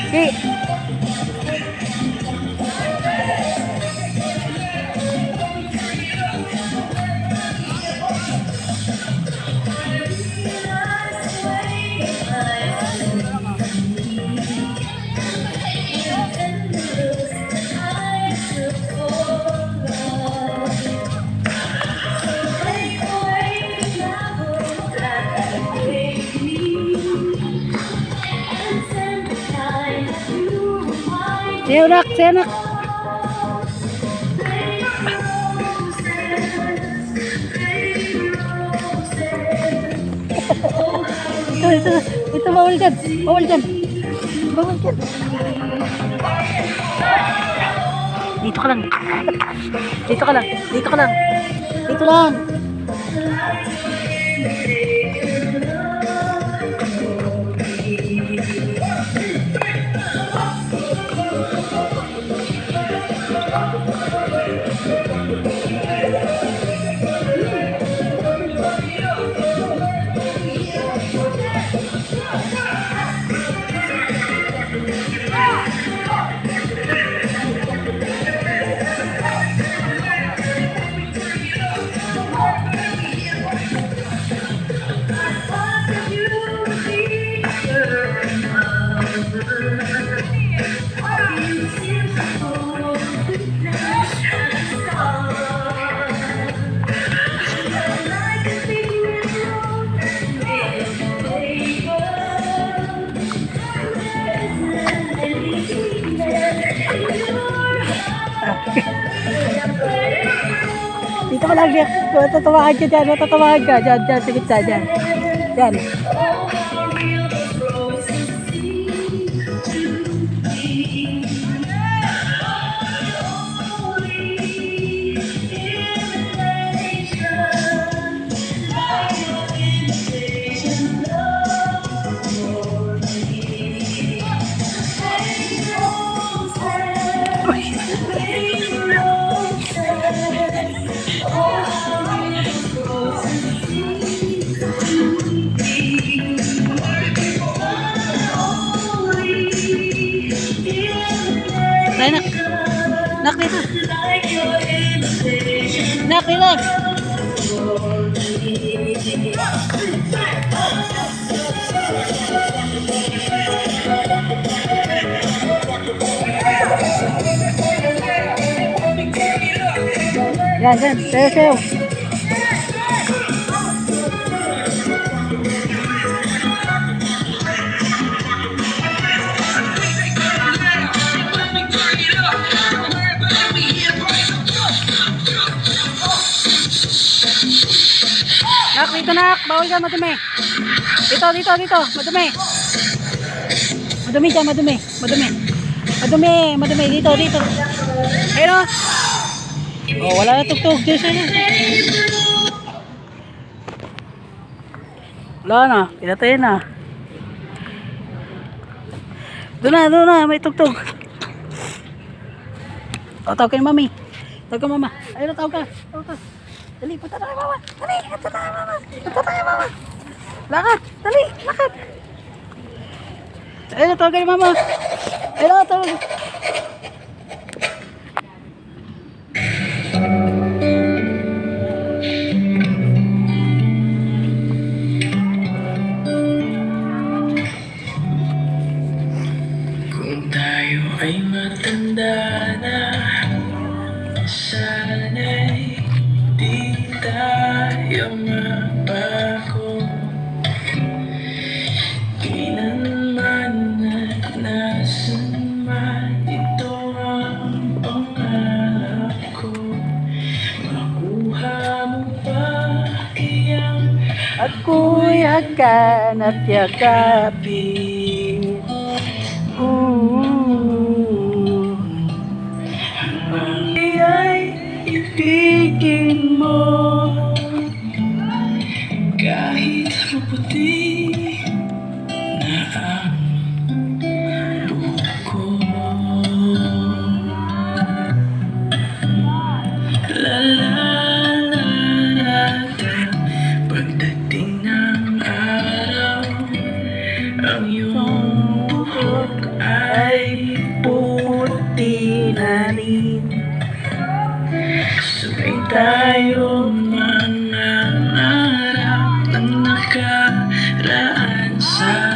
Okay. Sayo nak, sayo nak. Ito bawal dyan. Bawal dyan. Bawal dyan. Dito ka lang. Dito ka lang. Dito ka lang. Dito lang. Dito ka lang siya. Matatawahan ka dyan. Matatawahan ka. Dyan, dyan. Sa gitna, dyan. Dyan. Ay, nak. Nak, dito. Nak, dito. Yan, yan. Sayo, sayo. Nak, dito nak. Bawal ka, madumi. Dito, dito, dito. Madumi. Madumi dyan, madumi. Madumi. Madumi, madumi. Dito, dito. Ayun o. Oh, wala na tugtog. Diyos na. Wala na. Pinatayin na. Doon na, doon na. May tugtog. O, tawag ka ni mami. Tawag ka mama. Ayun na, tawag ka. Tawag ka. Dali, punta tayo mama. Dali, punta tayo mama. Punta tayo mama. Lakad, dali, lakad. Ayun na, tawag ka ni mama. Ayun na, tawag. Kung tayo ay matanda na, sana'y di tayo mabago. Kailanman at nasan man, ito ang pangarap ko. Makuha mo pa kayang Ako'y hakan at yakapin. ang ay ibigin mo. Kahit maputi na ang buhok ko. La la la la la. Pagdating ng araw, ang Ay tayong mangarap ng nakaraan sa